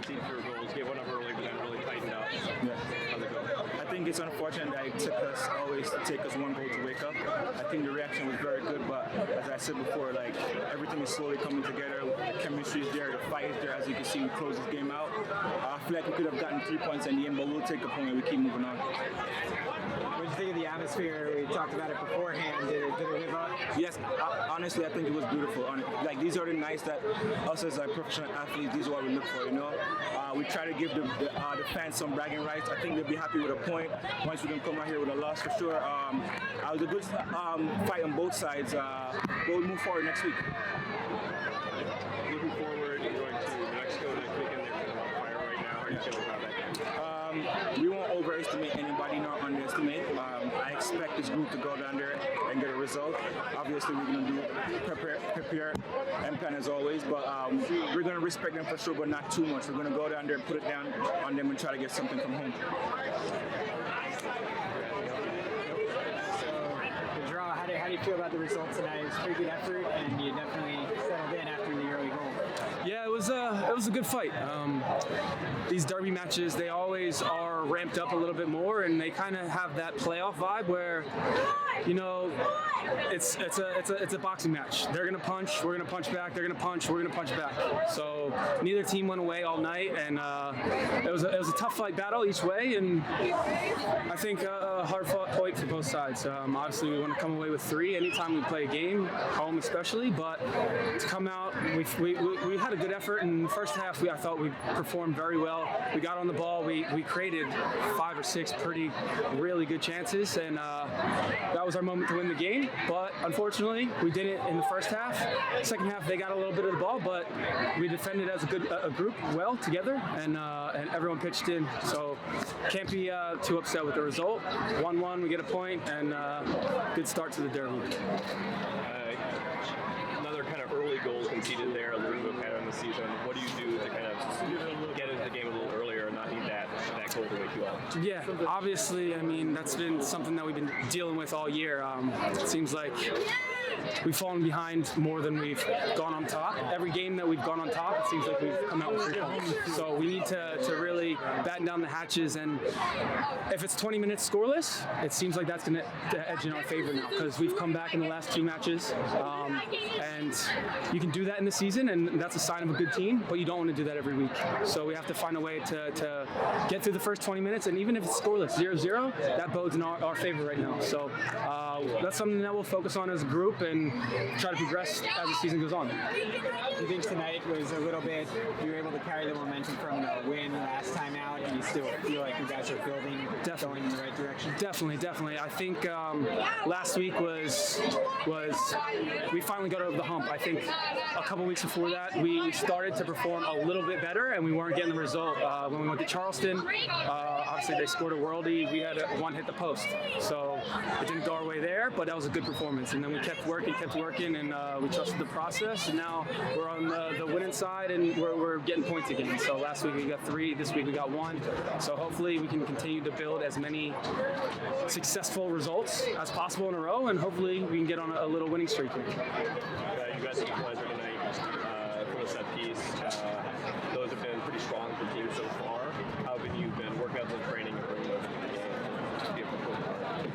concede 4 goals, gave one up early, but then really tightened up. Yeah. How'd it go? I think it's unfortunate that it always take us 1 goal to wake up. I think the reaction was very good, but as I said before, like everything is slowly coming together. The chemistry is there, the fight is there. As you can see, we close this game out. I feel like we could have gotten 3 points in the end, but we'll take the point and we keep moving on. What did you think of the atmosphere? We talked about it beforehand. Did it live up? Yes, honestly, I think it was beautiful. Like these are the nights that us as professional athletes, these are what we look for. You know, we try to give the fans some bragging rights. I think they'll be happy with a point once we can come out here with a loss for sure. It was a good fight on both sides. But we'll move forward next week. Looking forward, you're going to Mexico next weekend. They're kind of on fire right now. How are you feeling about that? We won't overestimate anybody nor underestimate. I expect this group to go down there and get a result. Obviously, we're going to prepare and plan as always, but we're going to respect them for sure, but not too much. We're going to go down there, put it down on them, and try to get something from home. How do you feel about the result tonight? It was a pretty good effort, and you definitely settled in after the early goal. Yeah, it was a good fight. These derby matches, they always are ramped up a little bit more, and they kind of have that playoff vibe where, you know, it's a boxing match. They're gonna punch, we're gonna punch back. They're gonna punch, we're gonna punch back. So neither team went away all night, and it was a tough fight battle each way, and I think a hard-fought fight for both sides. Obviously, we want to come away with 3 anytime we play a game, home especially. But to come out, we had a good effort in the first half. I thought we performed very well. We got on the ball. We created 5 or 6 really good chances, and that was our moment to win the game. But unfortunately, we didn't in the first half. Second half, they got a little bit of the ball, but we defended as a group well together, and everyone pitched in. So can't be too upset with the result. 1-1, we get a point, and good start to the derby. Another kind of early goal conceded there, a little bit kind of in the season. What do you do to kind of get into the game a little earlier and not need that goal to wake you up? Yeah, obviously, I mean, that's been something that we've been dealing with all year. It seems like we've fallen behind more than we've gone on top. Every game that we've gone on top, it seems like we've come out with 3 points. So we need to really batten down the hatches, and if it's 20 minutes scoreless, it seems like that's going to edge in our favor now, because we've come back in the last 2 matches, and you can do that in the season, and that's a sign of a good team, but you don't want to do that every week. So we have to find a way to get through the first 20 minutes, and even if it's scoreless, 0-0, that bodes in our favor right now. So that's something that we'll focus on as a group and try to progress as the season goes on. Do you think tonight was a little bit, you were able to carry the momentum from the win last time out, and you still feel like you guys are building, going in the right direction? Definitely. I think last week was we finally got over the hump. I think a couple weeks before that, we started to perform a little bit better, and we weren't getting the result. When we went to Charleston, obviously they scored a worldie. We had one hit the post, so it didn't go our way there, but that was a good performance. And then we kept working, and we trusted the process. And now we're on the winning side, and we're getting points again. So last week we got 3, this week we got 1. So hopefully we can continue to build as many successful results as possible in a row, and hopefully we can get on a little winning streak here. You guys had a pleasure tonight for the set piece. Those have been pretty strong for teams so far. How have you been working out the training and bringing those to the game?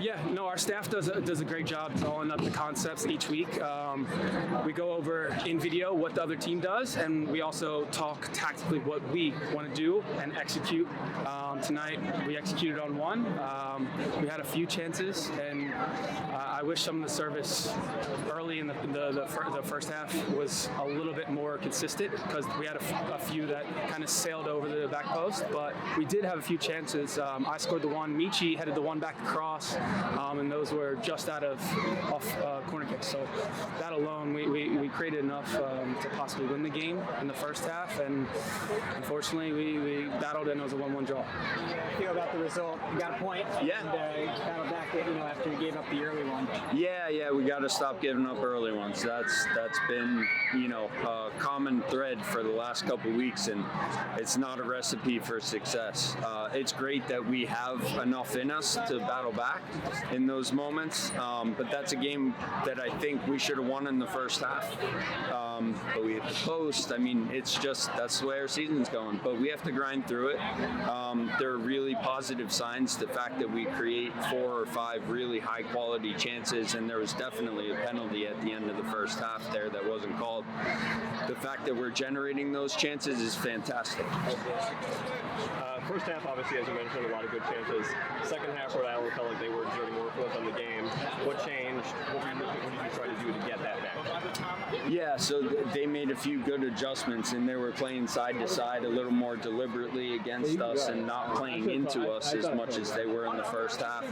Yeah, no, our staff does a great job drawing up the concepts each week. We go over in video what the other team does, and we also talk tactically what we want to do and execute. Tonight, we executed on 1. We had a few chances, and I wish some of the service early in the first half was a little bit more consistent, because we had a few that kind of sailed over the back post, but we did have a few chances. I scored the 1. Michi headed the 1 back across, and those were just off corner kicks. So that alone, we created enough to possibly win the game in the first half, and unfortunately we battled, and it was a 1-1 draw. How do you feel about the result? You got a point, Yeah. and battled back after you gave up the early one. Yeah, we got to stop giving up early ones. That's been, a common thread for the last couple of weeks, and it's not a recipe for success. It's great that we have enough in us to battle back, in those moments. But that's a game that I think we should have won in the first half. But we hit the post. I mean, it's just, that's the way our season's going. But we have to grind through it. There are really positive signs. The fact that we create 4 or 5 really high quality chances, and there was definitely a penalty at the end of the first half there that wasn't called. The fact that we're generating those chances is fantastic. First half, obviously, as you mentioned, a lot of good chances. Second half, Rhode Island felt like they were exerting more influence on the game. What changed? What did you try to do to get that back? Yeah, so they made a few good adjustments, and they were playing side to side a little more deliberately against us and not playing into us as much as they were in the first half.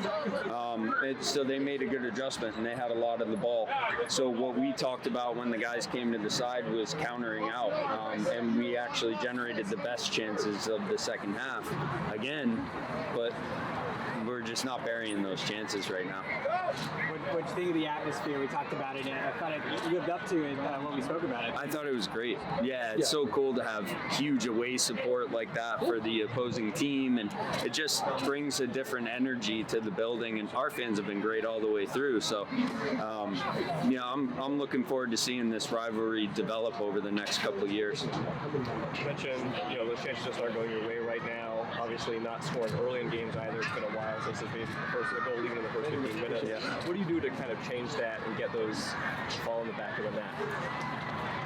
So they made a good adjustment, and they had a lot of the ball. So what we talked about when the guys came to the side was countering out, and we actually generated the best chances of the second half again, but we're just not burying those chances right now. What do you think of the atmosphere? We talked about it, and I thought it lived up to it when we spoke about it. I thought it was great. Yeah, it's so cool to have huge away support like that for the opposing team, and it just brings a different energy to the building, and our fans have been great all the way through. So, I'm looking forward to seeing this rivalry develop over the next couple of years. You mentioned, those chances just aren't going your way right now. Obviously, not scoring early in games either. It's been a while since it's been the goal, even in the first 15 minutes. Yeah. What do you do to kind of change that and get those fall in the back of the net?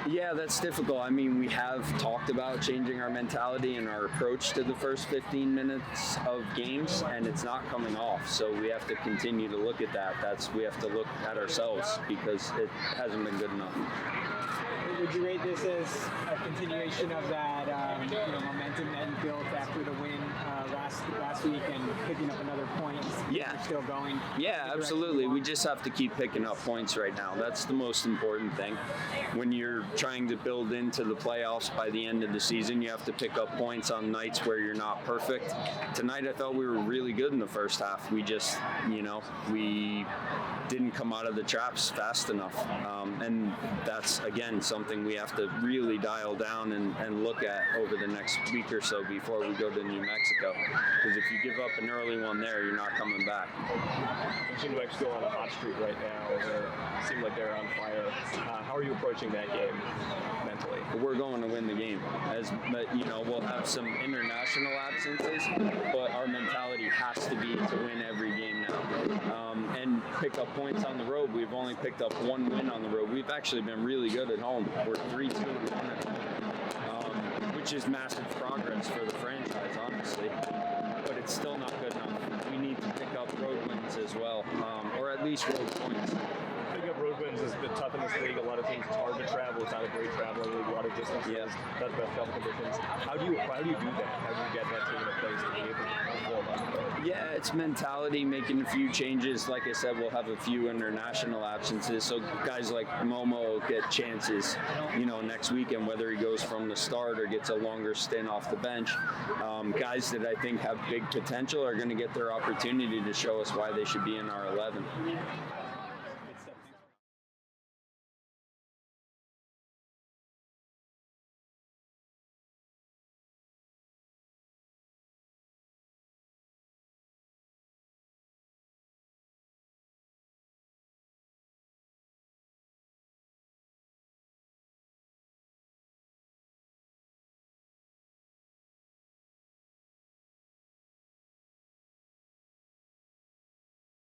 Yeah, that's difficult. I mean, we have talked about changing our mentality and our approach to the first 15 minutes of games, and it's not coming off. So we have to continue to look at that. We have to look at ourselves because it hasn't been good enough. Would you rate this as a continuation of that momentum that you built after the win last week and picking up another point? Yeah. You're still going? Yeah, absolutely. We just have to keep picking up points right now. That's the most important thing. When you're trying to build into the playoffs by the end of the season, you have to pick up points on nights where you're not perfect. Tonight, I thought we were really good in the first half. We just, we didn't come out of the traps fast enough. And that's, again, something we have to really dial down and look at over the next week or so before we go to New Mexico. Because if you give up an early one there, you're not coming back. New Mexico on a hot streak right now. They seem like they're on fire. How are you approaching that game mentally? We're going to win the game. We'll have some international absences, but our mentality has to be to win every game now. And pick up points on the road. We've only picked up 1 win on the road. We've actually been really good at home. We're 3-2-1 at home, which is massive progress for the franchise, honestly. But it's still not good enough. We need to pick up road wins as well, or at least road points. Picking up road wins has been tough in this league. A lot of teams, it's hard to travel. It's not a great traveling league. A lot of distances. Yeah. That's best travel conditions. How do you do that? How do you get that team in a place to be able to perform on the road? Yeah, it's mentality, making a few changes. Like I said, we'll have a few international absences, so guys like Momo will get chances, next weekend, whether he goes from the start or gets a longer stint off the bench. Guys that I think have big potential are going to get their opportunity to show us why they should be in our 11.